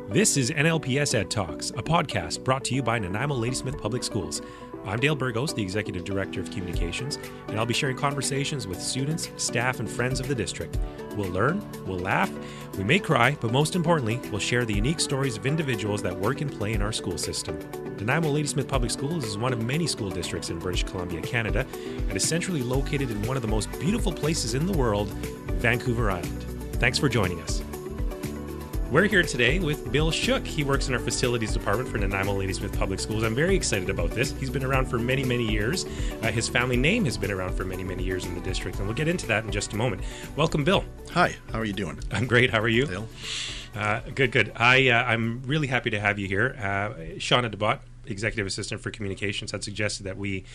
This is NLPS ED Talks, a podcast brought to you by Nanaimo Ladysmith Public Schools. I'm Dale Burgos, the Executive Director of Communications, and I'll be sharing conversations with students, staff, and friends of the district. We'll learn, we'll laugh, we may cry, but most importantly, we'll share the unique stories of individuals that work and play in our school system. Nanaimo Ladysmith Public Schools is one of many school districts in British Columbia, Canada, and is centrally located in one of the most beautiful places in the world, Vancouver Island. Thanks for joining us. We're here today with Bill Shook. He works in our facilities department for Nanaimo Ladysmith Public Schools. I'm very excited about this. He's been around for many, many years. His family name has been around for many, many years in the district, and we'll get into that in just a moment. Welcome, Bill. Hi, how are you doing? I'm great. How are you? Bill. Good. I'm really happy to have you here. Shauna DeBott, Executive Assistant for Communications, had suggested that we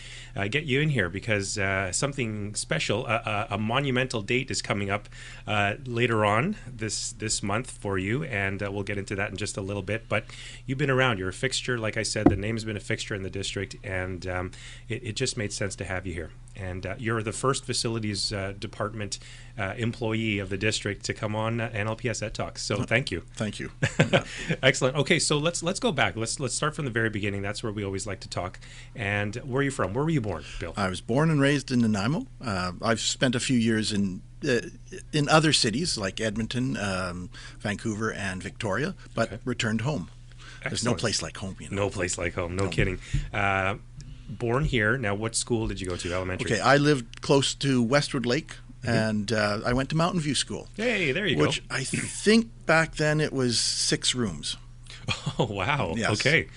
get you in here because something special, a monumental date is coming up later on this month for you, and we'll get into that in just a little bit. But you've been around. You're a fixture. Like I said, the name has been a fixture in the district, and it just made sense to have you here. And you're the first facilities department employee of the district to come on NLPS ED Talks. So thank you. Thank you. Excellent. Okay, so let's go back. Let's start from the very beginning. That's where we always like to talk. And where are you from? Where were you born, Bill? I was born and raised in Nanaimo. I've spent a few years in other cities like Edmonton, Vancouver, and Victoria, but returned home. Excellent. There's no place like home. No place like home. No kidding. Born here. Now, what school did you go to? Elementary? Okay, I lived close to Westwood Lake, and I went to Mountain View School. Hey, there you go. Which I think back then it was 6 rooms. Oh, wow. Yes. Okay.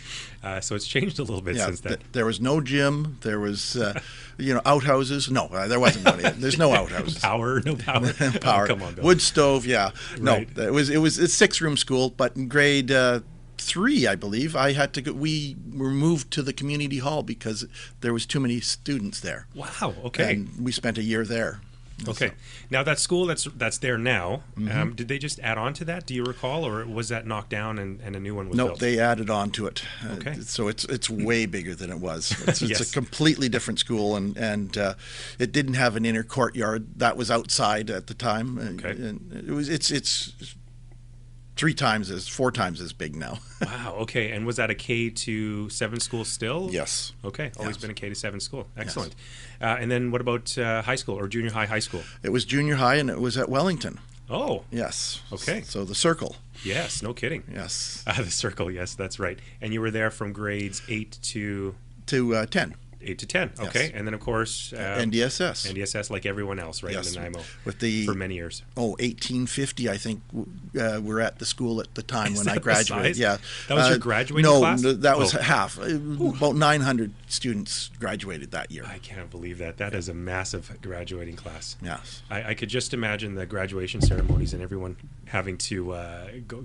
So it's changed a little bit since then. There was no gym. There was, outhouses. No, there wasn't any. There's no outhouses. No power. Power. Oh, come on, Bill. Wood stove. Yeah. Right. No, it was a 6-room school, but in grade 3, I believe, I had to go. We were moved to the community hall because there was too many students there. Wow. Okay. And we spent a year there. Okay. So. Now that school that's there now, did they just add on to that? Do you recall, or was that knocked down and a new one was built? No, they added on to it. Okay. So it's way bigger than it was. It's Yes. a completely different school, and it didn't have an inner courtyard. That was outside at the time. Okay. And it's 4 times as big now. Wow. Okay. And was that a K-7 school still? Yes. Okay. Always Yes. been a K-7 school. Excellent. And then what about high school or junior high school? It was junior high, and it was at Wellington. Oh. Yes. Okay. So the Circle. Yes. No kidding. Yes. The Circle. Yes, that's right. And you were there from grades 8 to 10. 8 to 10. Okay. Yes. And then of course NDSS. NDSS, like everyone else, right? Yes. In Nanaimo. With the for many years. 1850, I think, were at the school at the time Is when that I the graduated. size? Yeah, That was your graduating class? No, that was Oh. half. About 900 students graduated that year. I can't believe that. That is a massive graduating class. Yes. I could just imagine the graduation ceremonies and everyone having to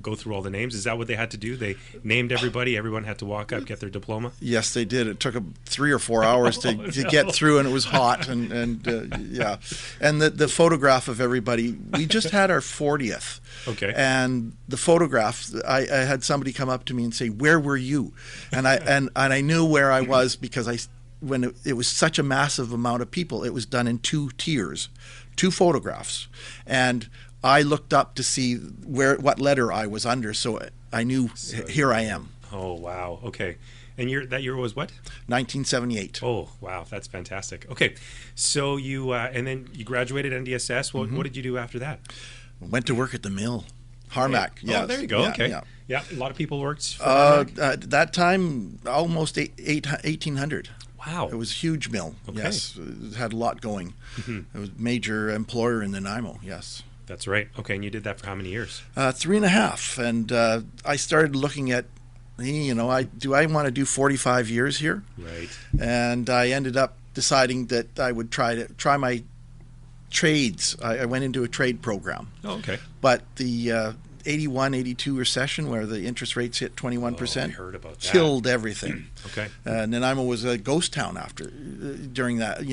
go through all the names. Is that what they had to do? They named everybody. Everyone had to walk up, get their diploma. Yes, they did. It took 3 or 4 hours to get through, and it was hot. And yeah, and the photograph of everybody. We just had our 40th. Okay. And the photograph, I had somebody come up to me and say, "Where were you?" And I knew where I was because when it was such a massive amount of people, it was done in 2 tiers, 2 photographs, and I looked up to see what letter I was under, so I knew here I am. Oh wow. Okay. And that year was what? 1978. Oh wow, that's fantastic. Okay, so you and then you graduated NDSS. What did you do after that? Went to work at the mill, Harmac. Yeah. Oh, there you go. Yeah, okay. Yeah. A lot of people worked for Harmac. At that time, almost 1800. Wow. It was a huge mill. Okay. Yes, it had a lot going. It was a major employer in Nanaimo. Yes. That's right. Okay, and you did that for how many years? 3.5, and I started looking at, do I want to do 45 years here? Right. And I ended up deciding that I would try my trades. I went into a trade program. Oh, okay. But the 81, 82 recession, where the interest rates hit 21%, I heard about that. killed everything. Okay. Nanaimo was a ghost town during that,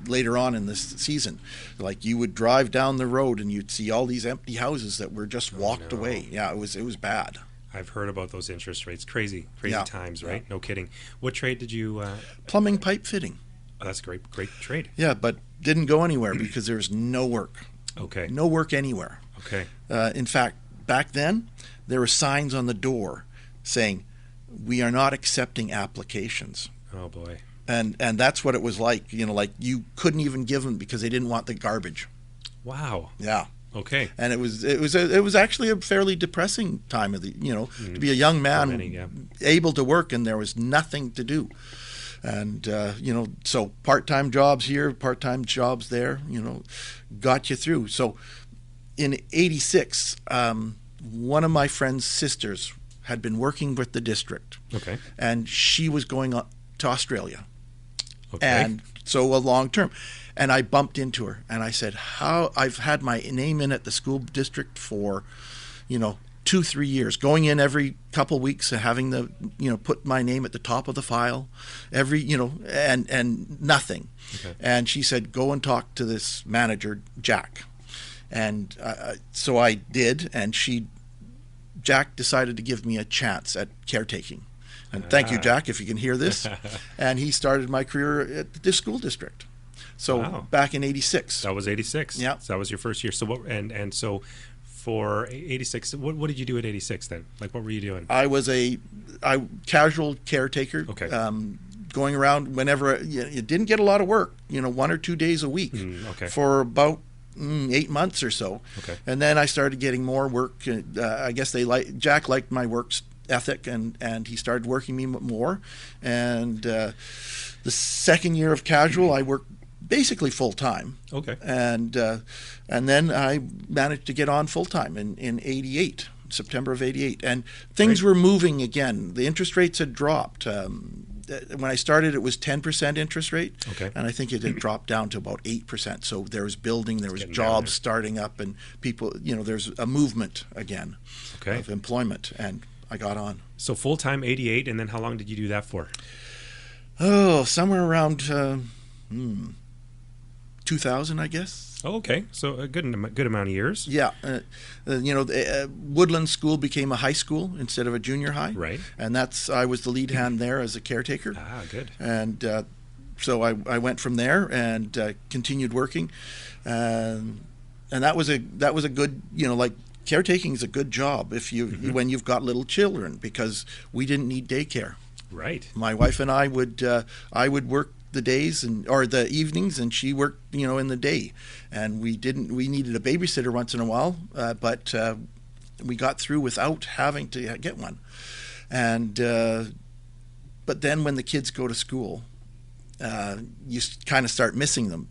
later on in this season. Like, you would drive down the road and you'd see all these empty houses that were just walked away. Yeah, it was bad. I've heard about those interest rates. Crazy times, right? Yeah. No kidding. What trade did you? Plumbing pipe fitting. Oh, that's a great trade. Yeah, but didn't go anywhere because there was no work. Okay. No work anywhere. Okay. In fact, back then, there were signs on the door saying, "We are not accepting applications." Oh boy. And that's what it was like. Like you couldn't even give them because they didn't want the garbage. Wow. Yeah. Okay. And it was actually a fairly depressing time of the to be a young man able to work and there was nothing to do. And so part-time jobs here, part-time jobs there, got you through. So in '86, one of my friend's sisters had been working with the district. Okay. And she was going to Australia. Okay. And so a long term. And I bumped into her and I said, I've had my name in at the school district for, 2-3 years, going in every couple weeks and having the, put my name at the top of the file and nothing. Okay. And she said, go and talk to this manager, Jack. And so I did. And Jack decided to give me a chance at caretaking. And thank you, Jack, if you can hear this. And he started my career at the school district. So back in '86. That was '86. Yeah. So that was your first year. So what? And so for '86, what did you do at '86 then? Like, what were you doing? I was a casual caretaker. Okay. Going around whenever you didn't get a lot of work. 1 or 2 days a week. Okay. For about 8 months or so. Okay. And then I started getting more work. I guess Jack liked my work ethic, and he started working me more. And the second year of casual, I worked basically full time. Okay. And then I managed to get on full time in '88, September of '88, and things were moving again. The interest rates had dropped. When I started, it was 10% interest rate, and I think it had dropped down to about 8%. So there was building, there was jobs starting up, and people, there's a movement again of employment, and I got on. So full time '88, and then how long did you do that for? Oh, somewhere around 2000, I guess. Oh, okay. So a good amount of years. Yeah. Woodland School became a high school instead of a junior high. Right. And I was the lead hand there as a caretaker. Ah, good. And so I went from there and continued working. And that was a good, caretaking is a good job when you've got little children, because we didn't need daycare. Right. My wife and I would work the days or the evenings, and she worked in the day, and we needed a babysitter once in a while, but we got through without having to get one. And but then when the kids go to school, you kind of start missing them.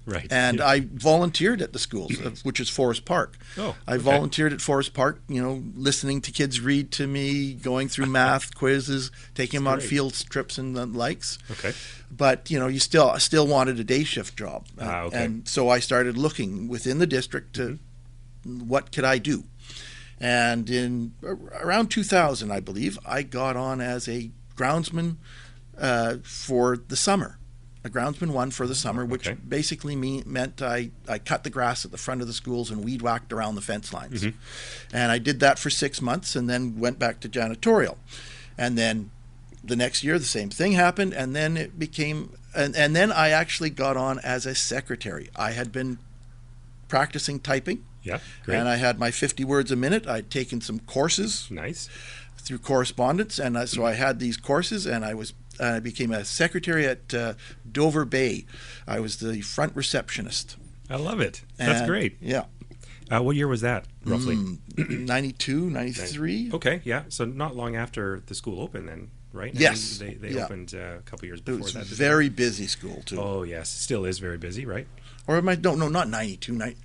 Right. And I volunteered at the schools, which is Forest Park. Oh, I volunteered at Forest Park, listening to kids read to me, going through math quizzes, taking them on field trips and the likes. Okay. But, you still wanted a day shift job. Okay. And so I started looking within the district to what could I do. And in around 2000, I believe, I got on as a groundsman for the summer. A groundsman 1 for the summer, which basically meant I cut the grass at the front of the schools and weed whacked around the fence lines. And I did that for 6 months and then went back to janitorial. And then the next year, the same thing happened. And then it became, and then I actually got on as a secretary. I had been practicing typing. Yeah, great. And I had my 50 words a minute. I'd taken some courses. Nice. Through correspondence. And so I had these courses, and I became a secretary at Dover Bay. I was the front receptionist. I love it. That's great. Yeah. What year was that, roughly? 92, 93. Okay, yeah. So not long after the school opened then, right? Yes. They opened a couple years before that. It was a very busy school, too. Oh, yes. Still is very busy, right? Or not 92,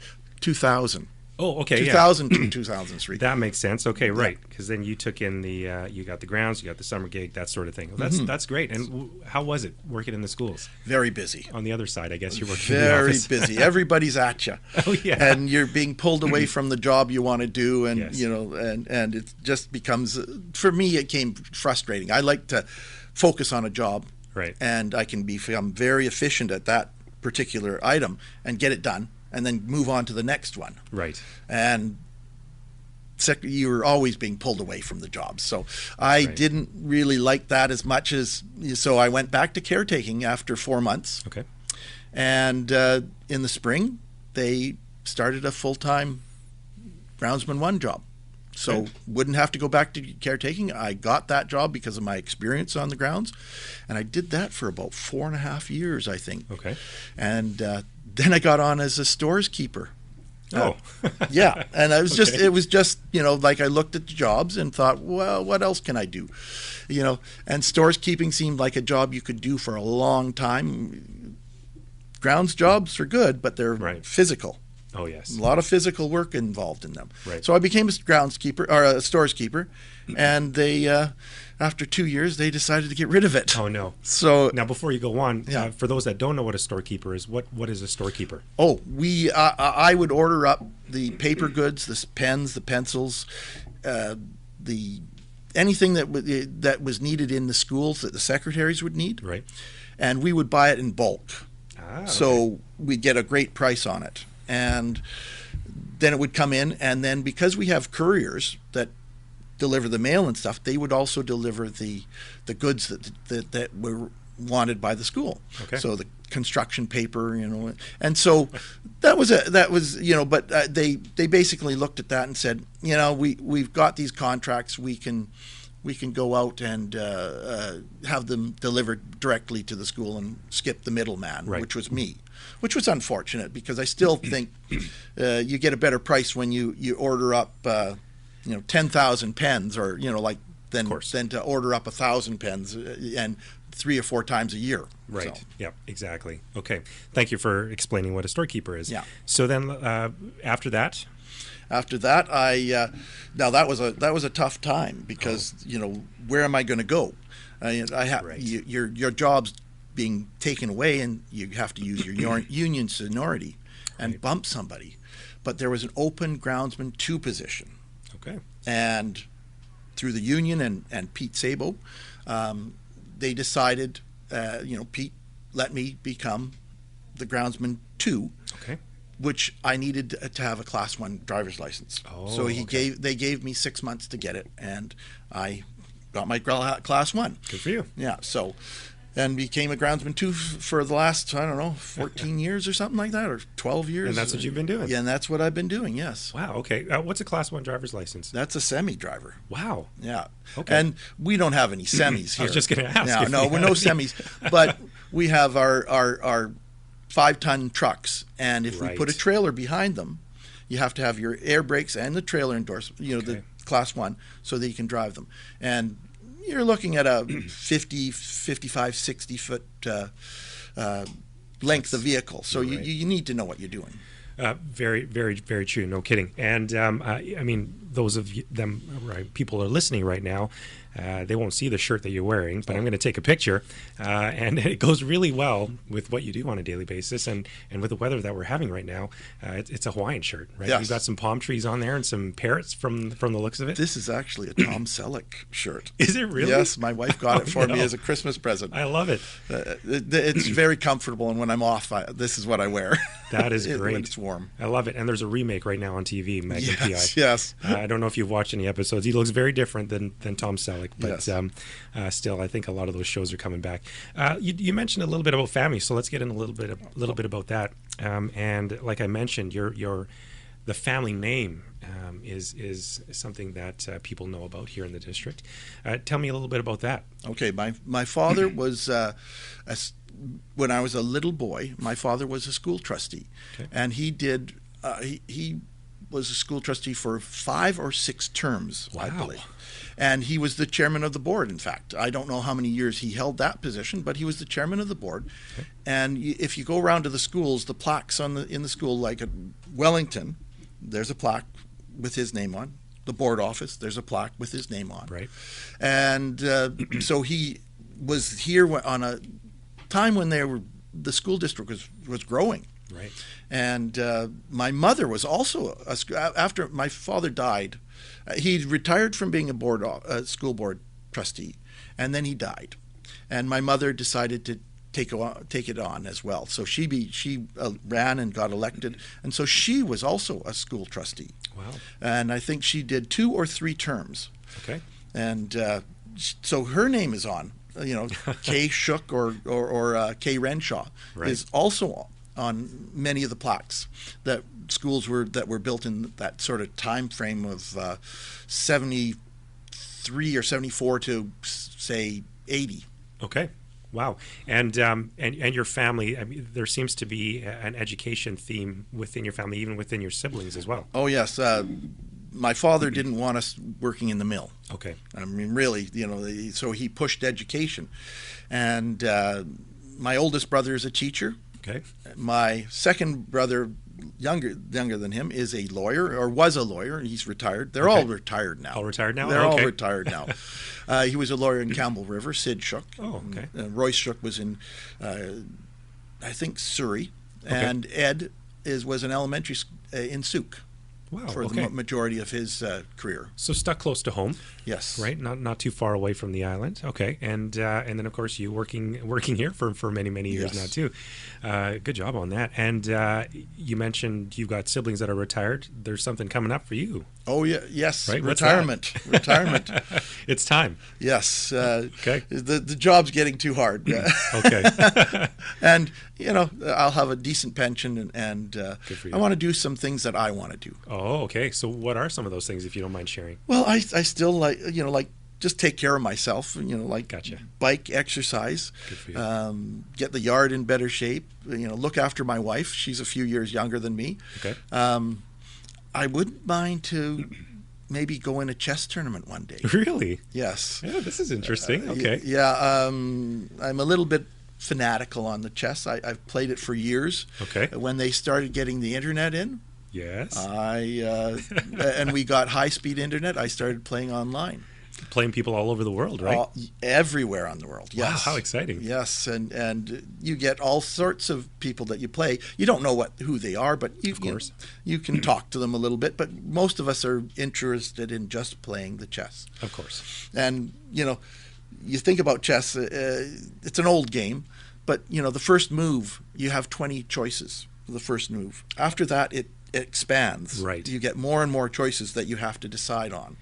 2000. Oh, okay, 2000 to 2003. That makes sense. Okay, right. Because then you took in you got the grounds, you got the summer gig, that sort of thing. Well, that's great. And how was it working in the schools? Very busy. On the other side, I guess you're working in the very office. busy. Everybody's at you. Oh, yeah. And you're being pulled away from the job you want to do, and Yes. and it just becomes, for me, it came frustrating. I like to focus on a job, Right. and I can become very efficient at that particular item and get it done, and then move on to the next one. Right. And you were always being pulled away from the job. So I didn't really like that as much so I went back to caretaking after 4 months. Okay. And in the spring, they started a full-time groundsman 1 job. So Okay. wouldn't have to go back to caretaking. I got that job because of my experience on the grounds, and I did that for about 4.5 years, I think. Okay. And then I got on as a stores keeper. Oh. Yeah, and I was just Okay. it was just, like I looked at the jobs and thought, well, what else can I do? And stores keeping seemed like a job you could do for a long time. Grounds jobs are good, but they're Right. physical. Oh, yes. A lot of physical work involved in them. Right. So I became a groundskeeper or a stores keeper, and they after 2 years they decided to get rid of it. Oh, no. So Now, before you go on, Yeah. for those that don't know what a storekeeper is, what is a storekeeper? I would order up the paper goods, the pens, the pencils, the anything that was needed in the schools that the secretaries would need, Right. and we would buy it in bulk. Ah, So we'd get a great price on it, and then it would come in, and then because we have couriers that deliver the mail and stuff, they would also deliver the goods that were wanted by the school. Okay. So the construction paper, and so that was but they basically looked at that and said, we've got these contracts, we can go out and have them delivered directly to the school and skip the middleman, Right. which was me, which was unfortunate because I still think you get a better price when you order up 10,000 pens or than to order up 1,000 pens and 3 or 4 times a year. Right. So, Yep. Exactly. Okay. Thank you for explaining what a storekeeper is. Yeah. So then, after that, after that, now that was a tough time because where am I going to go? I have Right. your job's being taken away, and you have to use your union seniority and Right. bump somebody. But there was an open groundsman 2 position, okay. and through the union and Pete Sabo, they decided, Pete let me become the groundsman 2. Okay. Which I needed to have a Class 1 driver's license. Oh, so okay. they gave me 6 months to get it, and I got my Class 1. Good for you. Yeah, so, and became a groundsman 2 for the last, 14 years or something like that, or 12 years. And that's what you've been doing? Yeah, and that's what I've been doing, yes. Wow. Okay. What's a Class 1 driver's license? That's a semi-driver. Wow. Yeah. Okay. And we don't have any semis here. I was just going to ask. Yeah, if no, you we're had no any. semis, but we have our 5-ton trucks, and if we put a Right. trailer behind them, you have to have your air brakes and the trailer endorsement, the Okay. Class 1, so that you can drive them. And you're looking at a 50, 55, 60 foot length of vehicle, so Right. you need to know what you're doing. Very, very, very true. No kidding. And I mean, those of people are listening right now. They won't see the shirt that you're wearing, but I'm going to take a picture, and it goes really well with what you do on a daily basis, and with the weather that we're having right now. It's a Hawaiian shirt, right? Yes. You've got some palm trees on there and some parrots from the looks of it. This is actually a Tom Selleck shirt. Is it really? Yes, my wife got it for me no. as a Christmas present. I love it. It's very comfortable, and when I'm off, this is what I wear. That is great. When it's warm. I love it. And there's a remake right now on TV, Magnum Yes, PI. yes. I don't know if you've watched any episodes. He looks very different than Tom Selleck, but Yes. still, I think a lot of those shows are coming back. You mentioned a little bit about family, so let's get in a little bit about that. And like I mentioned, the family name is something that people know about here in the district. Tell me a little bit about that. Okay, my father was when I was a little boy. My father was a school trustee, Okay. and he was a school trustee for 5 or 6 terms, I Wow. believe. And he was the chairman of the board, in fact. I don't know how many years he held that position, but he was the chairman of the board. Okay. And if you go around to the schools, the plaques in the school, like at Wellington, there's a plaque with his name on. The board office, there's a plaque with his name on. Right. And so he was here on a time when the school district was growing. Right. And my mother was also after my father died. He retired from being a school board trustee, and then he died. And my mother decided to take it on as well. So she ran and got elected, and so she was also a school trustee. Wow. And I think she did 2 or 3 terms. Okay. And so her name is on. Kay Shook or Kay Renshaw Right. is also on many of the plaques that that were built in that sort of time frame of 73 or 74 to say 80. Okay. Wow. And your family, I mean, there seems to be an education theme within your family, even within your siblings as well. Oh, yes. My father didn't want us working in the mill. Okay. I mean, really, so he pushed education. And my oldest brother is a teacher. Okay. My second brother, younger than him, is a lawyer, or was a lawyer, and he's retired. They're all retired now. All retired now? They're all retired now. He was a lawyer in Campbell River, Sid Shook. Oh, okay. Royce Shook was in, I think, Surrey. Okay. And Ed was an elementary in Souk. Wow, for the majority of his career. So stuck close to home. Yes. Right? Not too far away from the island. Okay. And then, of course, you working here for many years now, too. Good job on that. And you mentioned you've got siblings that are retired. There's something coming up for you. Oh, yeah. Yes. Right? Retirement. Retirement. It's time. Yes. Okay. The job's getting too hard. Okay. And, I'll have a decent pension, and Good for you. I want to do some things that I want to do. Oh, okay. So what are some of those things, if you don't mind sharing? Well, I still like just take care of myself, Gotcha. bike, exercise, Good for you. Get the yard in better shape, look after my wife. She's a few years younger than me. Okay. I wouldn't mind to maybe go in a chess tournament one day. Really? Yes. Yeah, this is interesting. Okay. Yeah, I'm a little bit fanatical on the chess. I've played it for years. Okay. When they started getting the internet in, Yes. and we got high-speed internet, I started playing online. Playing people all over the world, right? Everywhere on the world. Yes. Wow, how exciting. Yes, and you get all sorts of people that you play. You don't know who they are, but Of course. you can talk to them a little bit. But most of us are interested in just playing the chess. Of course. And, you think about chess, it's an old game, but, the first move, you have 20 choices for the first move. After that, it expands. Right. You get more and more choices that you have to decide on.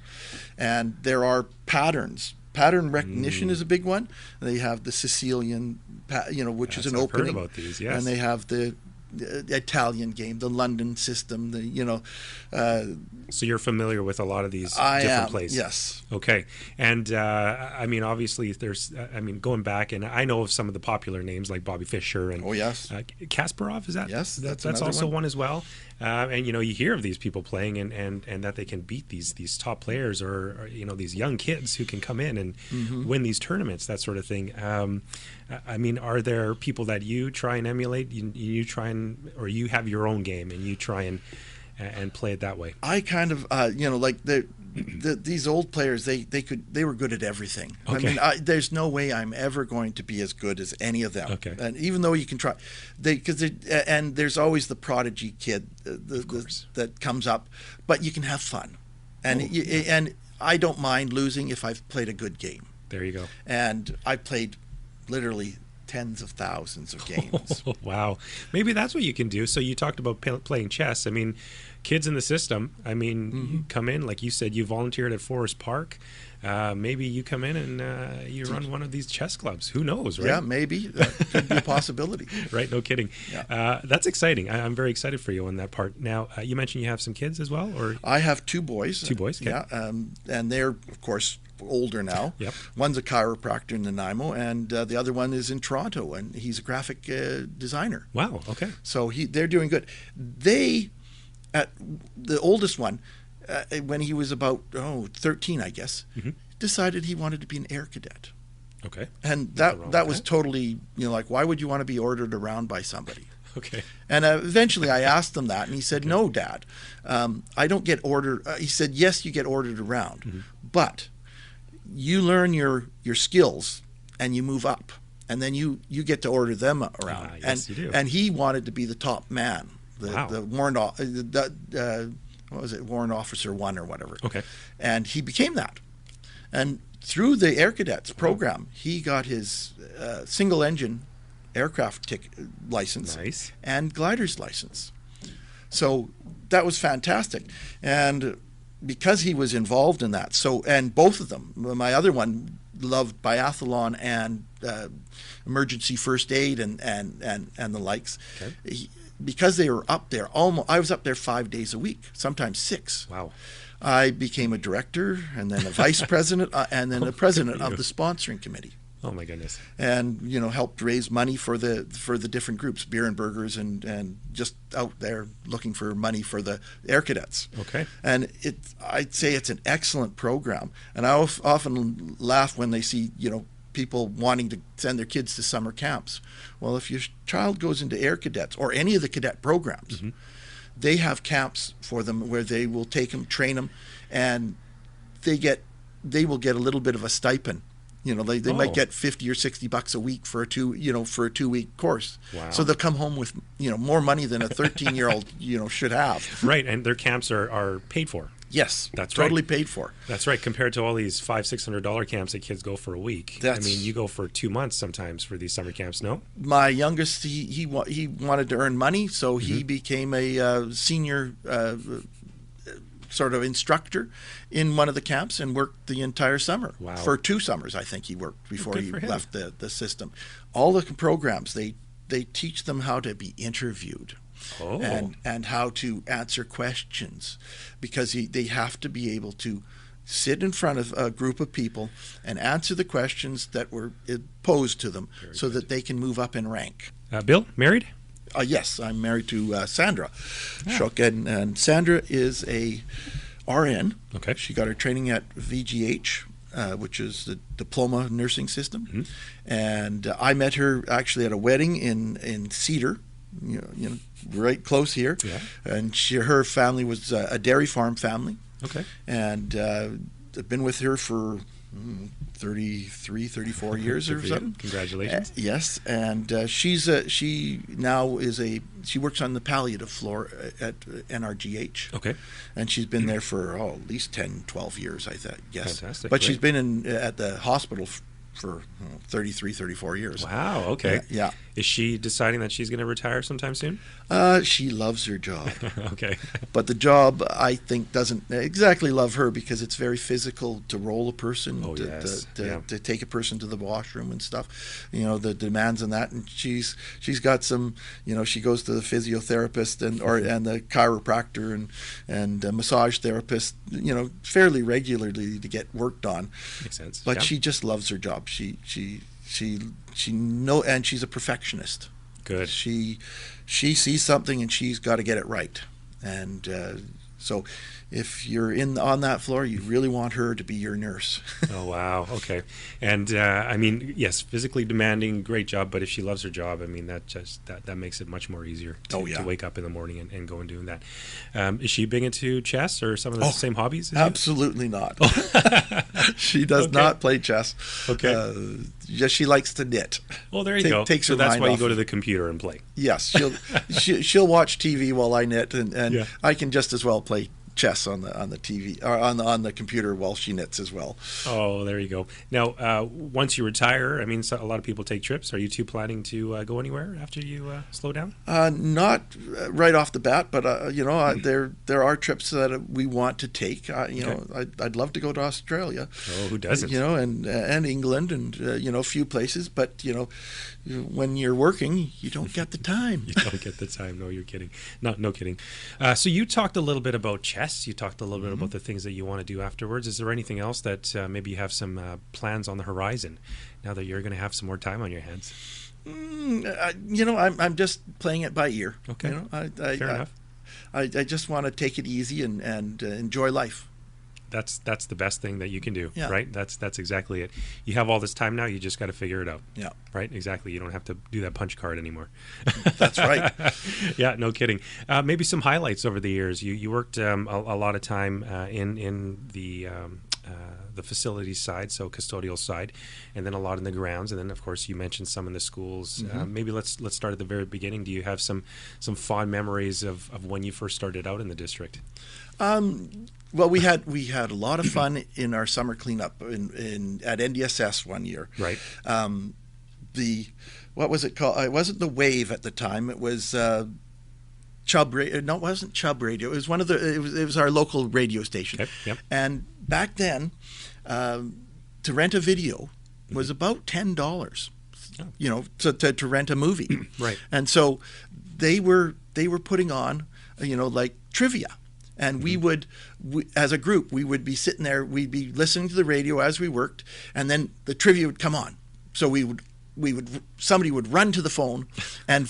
And there are patterns. Pattern recognition is a big one. They have the Sicilian, which is an I've opening. heard about these, yes. And they have the Italian game, the London system, So you're familiar with a lot of these different plays? Yes. Okay. And, obviously there's, going back, and I know of some of the popular names like Bobby Fischer and Oh, yes. Kasparov, is that? Yes, That's another also one. one as well. And, you hear of these people playing and that they can beat these top players or these young kids who can come in and win these tournaments, that sort of thing. Are there people that you try and emulate? You try and, or you have your own game and you try and play it that way? I kind of, like these old players, they were good at everything. Okay. There's no way I'm ever going to be as good as any of them. Okay. And even though you can try, and there's always the prodigy kid that comes up, but you can have fun, and and I don't mind losing if I've played a good game. There you go. And I played literally tens of thousands of games. Wow. Maybe that's what you can do. So you talked about playing chess. Kids in the system, you come in, like you said, you volunteered at Forest Park. Maybe you come in and you run one of these chess clubs. Who knows, right? Yeah, maybe. That could be a possibility. Right, no kidding. Yeah. That's exciting. I'm very excited for you on that part. Now, you mentioned you have some kids as well? Or I have two boys. Two boys, okay. Yeah, and they're, of course, older now. Yep. One's a chiropractor in Nanaimo, and the other one is in Toronto, and he's a graphic designer. Wow, okay. So they're doing good. The oldest one, when he was about 13, I guess, decided he wanted to be an air cadet. Okay. And that was totally, why would you want to be ordered around by somebody? Okay. And eventually I asked him that, and he said, no, Dad, I don't get ordered. He said, yes, you get ordered around, but you learn your skills and you move up, and then you get to order them around. Yes, you do. And he wanted to be the top man. Wow. The warrant, what was it, Warrant Officer 1 or whatever. Okay. And he became that. And through the Air Cadets program, he got his single-engine aircraft license and glider's license. So that was fantastic. And because he was involved in that, and both of them, my other one loved biathlon and emergency first aid and the likes. Okay. Because they were up there, I was up there 5 days a week, sometimes 6. Wow. I became a director and then a vice president and then the president of the sponsoring committee. Oh my goodness. And helped raise money for the different groups, beer and burgers, and just out there looking for money for the air cadets. Okay. And I'd say it's an excellent program. And I often laugh when they see people wanting to send their kids to summer camps. Well, if your child goes into air cadets or any of the cadet programs, mm-hmm. they have camps for them where they will take them, train them, and they will get a little bit of a stipend. They might get $50 or $60 a week for a 2-week course. Wow. So they'll come home with more money than a 13-year-old should have. Right, and their camps are paid for. Yes, that's totally right. paid for. That's right. Compared to all these $500-$600 camps that kids go for a week. You go for 2 months sometimes for these summer camps. No. My youngest, he wanted to earn money, so mm-hmm. he became a senior sort of instructor in one of the camps and worked the entire summer. Wow. For 2 summers, I think he worked before he left the system. All the programs, they teach them how to be interviewed. Oh. And how to answer questions, because they have to be able to sit in front of a group of people and answer the questions that were posed to them. Very so good. That they can move up in rank. Bill, married? Yes, I'm married to Sandra Shook, and Sandra is a RN. Okay. She got her training at VGH, which is the diploma nursing system. Mm-hmm. And I met her actually at a wedding in Cedar, right close here. Yeah. And her family was a dairy farm family. Okay. And I've been with her for 34 years or something. Congratulations. Yes, and she works on the palliative floor at NRGH. Okay. And she's been there for at least 10, 12 years, I guess. Fantastic. But Great. she's been at the hospital for 33, 34 years. Wow, okay. Yeah. Is she deciding that she's going to retire sometime soon? She loves her job. Okay. But the job, I think, doesn't exactly love her, because it's very physical to roll a person, to take a person to the washroom and stuff. The demands on that. And she's got some, she goes to the physiotherapist and the chiropractor and massage therapist, fairly regularly to get worked on. Makes sense. But she just loves her job. She and she's a perfectionist. Good. She sees something and she's got to get it right. And so if you're on that floor, you really want her to be your nurse. Oh, wow. Okay. And I mean, yes, physically demanding, great job. But if she loves her job, I mean, that makes it much more easier to wake up in the morning and go and do that. Is she big into chess or some of the same hobbies as absolutely you? Not. She does not play chess. Okay. She likes to knit. Well, there you go. So that's why you go to the computer and play. Yes. She'll watch TV while I knit, and I can just as well play chess on the TV or on the computer while she knits as well. Oh, there you go. Now, once you retire, I mean, a lot of people take trips. Are you two planning to go anywhere after you slow down? Not right off the bat, but there are trips that we want to take. I'd love to go to Australia. Oh, who doesn't? And England and a few places, but when you're working, you don't get the time. You don't get the time. No, you're kidding. No kidding. So you talked a little bit about chess. You talked a little bit about the things that you want to do afterwards. Is there anything else that maybe you have some plans on the horizon now that you're going to have some more time on your hands? I'm just playing it by ear. Okay. Fair enough. I just want to take it easy and enjoy life. That's the best thing that you can do, yeah. Right? That's exactly it. You have all this time now. You just got to figure it out. Yeah. Right? Exactly. You don't have to do that punch card anymore. That's right. Yeah, no kidding. Maybe some highlights over the years. You worked a lot of time in the facilities side, so custodial side, and then a lot in the grounds, and then of course you mentioned some in the schools. Mm-hmm. Maybe let's start at the very beginning. Do you have some fond memories of when you first started out in the district? Well, we had a lot of fun in our summer cleanup at NDSS one year. Right. What was it called? It wasn't the Wave at the time. It was Chubb Radio. No, it wasn't Chubb Radio. It was one of the. It was our local radio station. Okay. Yep. And back then, to rent a video was about $10, to rent a movie. Right. And so they were putting on, like trivia. And we as a group, we would be sitting there, we'd be listening to the radio as we worked, and then the trivia would come on. So somebody would run to the phone, and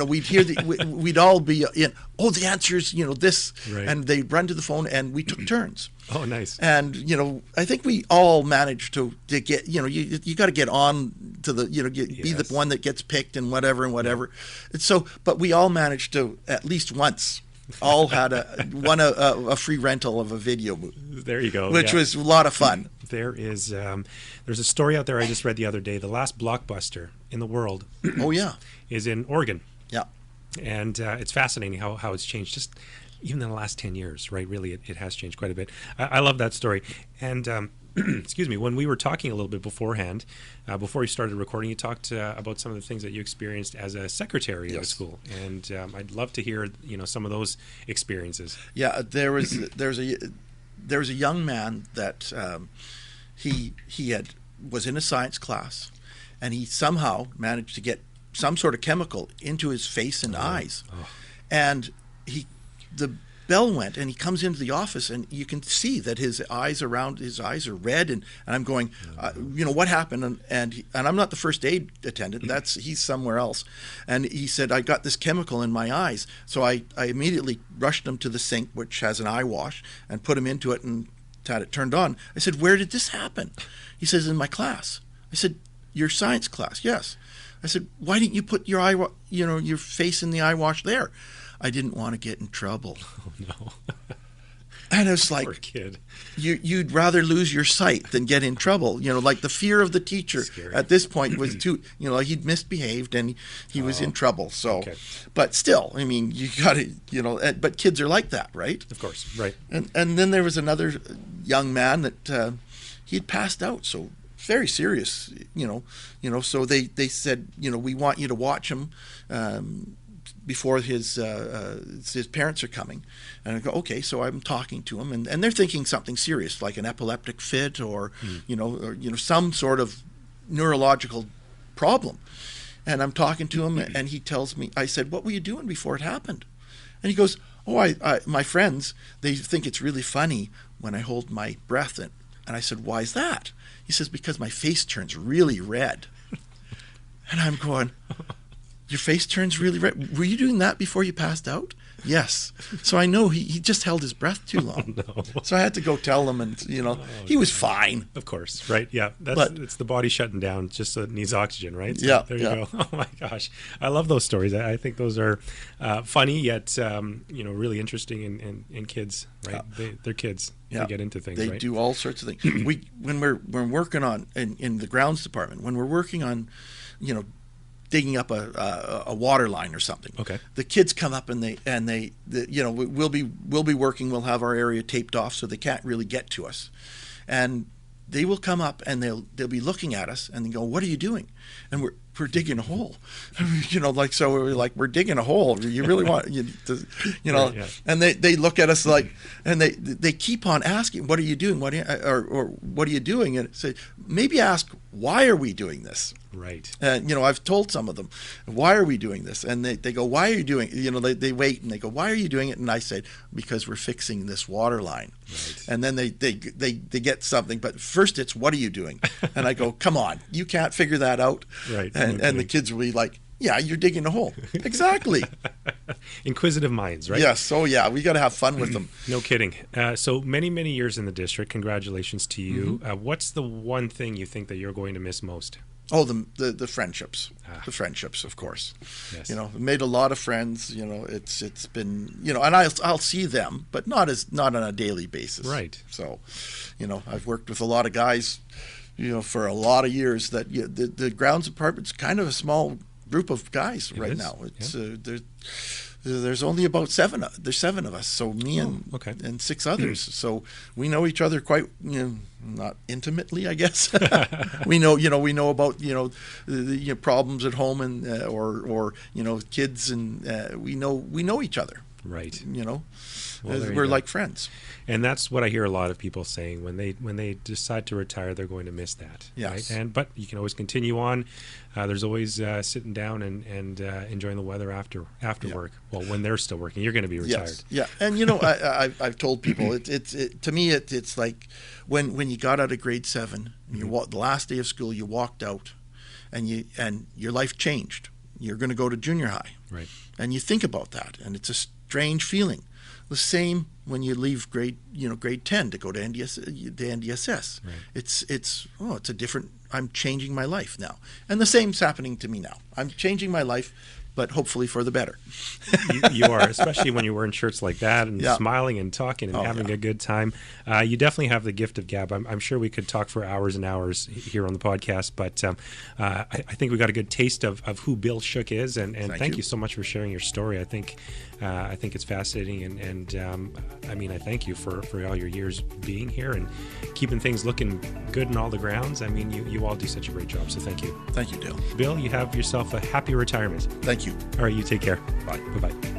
we'd hear we'd all be the answer's this, right. And they'd run to the phone, and we took turns. Oh, nice. And I think we all managed to get you got to get on to the be the one that gets picked and whatever. And so, but we all managed to at least once. All had a free rental of a video movie. There you go. Which was a lot of fun. There's a story out there I just read the other day. The last blockbuster in the world. Oh yeah, is in Oregon. Yeah, and it's fascinating how it's changed just even in the last 10 years. Right, really, it has changed quite a bit. I love that story. And excuse me, when we were talking a little bit beforehand, before you started recording, you talked about some of the things that you experienced as a secretary of a school, and I'd love to hear some of those experiences. Yeah, there was a young man that he was in a science class, and he somehow managed to get some sort of chemical into his face and eyes, and the bell went, and he comes into the office, and you can see that his eyes are red, and I'm going, what happened? And I'm not the first aid attendant. He's somewhere else. And he said, I got this chemical in my eyes. So I immediately rushed him to the sink, which has an eye wash, and put him into it and had it turned on. I said, where did this happen? He says, in my class. I said, your science class? Yes. I said, why didn't you put your your face in the eye wash there? I didn't want to get in trouble. Oh, no. And it's like, poor kid. You'd rather lose your sight than get in trouble. Like the fear of the teacher at this point was too, he'd misbehaved and he was in trouble. So, okay. But still, I mean, you got to, but kids are like that, right? Of course, right. And then there was another young man that he had passed out. So very serious, so they said, we want you to watch him before his parents are coming. And I go, okay, so I'm talking to him, and they're thinking something serious, like an epileptic fit or some sort of neurological problem. And I'm talking to him, and he tells me, I said, what were you doing before it happened? And he goes, my friends, they think it's really funny when I hold my breath in. And I said, why is that? He says, because my face turns really red. And I'm going, your face turns really red. Were you doing that before you passed out? Yes. So I know he just held his breath too long. Oh, no. So I had to go tell him, and he was fine. Of course, right? Yeah, it's the body shutting down, just so it needs oxygen, right? So yeah. There you go. Oh my gosh, I love those stories. I think those are funny yet really interesting in kids, right? They're kids. Yeah. They get into things. They right? do all sorts of things. When we're working on in the grounds department, when we're working on, digging up a water line or something. Okay. The kids come up and we'll be working. We'll have our area taped off so they can't really get to us, and they will come up and they'll be looking at us and they go, "What are you doing?" And we're digging a hole, so we're like, we're digging a hole. You really want Right, yeah. And they look at us like, and they keep on asking, "What are you doing? Or what are you doing?" And say, maybe ask, "Why are we doing this?" Right. I've told some of them, "Why are we doing this?" And they go, "Why are you doing it?" They wait and they go, "Why are you doing it?" And I say, "Because we're fixing this water line." Right. And then they get something, but first it's, "What are you doing?" And I go, "Come on, you can't figure that out." Right. And the kids will be like, "Yeah, you're digging a hole." Exactly. Inquisitive minds, right? Yes. Oh, yeah. We got to have fun with them. No kidding. So many years in the district. Congratulations to you. Mm-hmm. What's the one thing you think that you're going to miss most? Oh, the friendships. The friendships, of course. Yes. Made a lot of friends. It's been, and I'll see them, but not on a daily basis. Right. So, I've worked with a lot of guys, for a lot of years. That the grounds department's kind of a small group of guys right now. It's there's only about seven of us. So me and six others. So we know each other quite, not intimately, I guess. we know about the problems at home and or kids, and we know each other. Right. You know, Well, there you we're go. like friends. And that's what I hear a lot of people saying when they decide to retire, they're going to miss that. Yes. Right? But you can always continue on. There's always sitting down and enjoying the weather after Yeah. work. Well, when they're still working, you're going to be retired. Yes. Yeah. And you know, I've told people to me it's like when you got out of grade 7, and the last day of school, you walked out, and your life changed. You're going to go to junior high, Right. and you think about that, and it's a strange feeling. The same when you leave grade 10 to go to NDSS. Right. It's a different. I'm changing my life now, and the same's happening to me now. I'm changing my life, but hopefully for the better. You are, especially when you're wearing shirts like that and Yeah. smiling and talking and having yeah. a good time. You definitely have the gift of gab. I'm sure we could talk for hours and hours here on the podcast, but I think we got a good taste of who Bill Shook is, and thank you so much for sharing your story. I think it's fascinating, and I mean, I thank you for all your years being here and keeping things looking good in all the grounds. I mean, you all do such a great job, so thank you. Thank you, Dale. Bill, you have yourself a happy retirement. Thank you. All right, you take care. Bye. Bye-bye.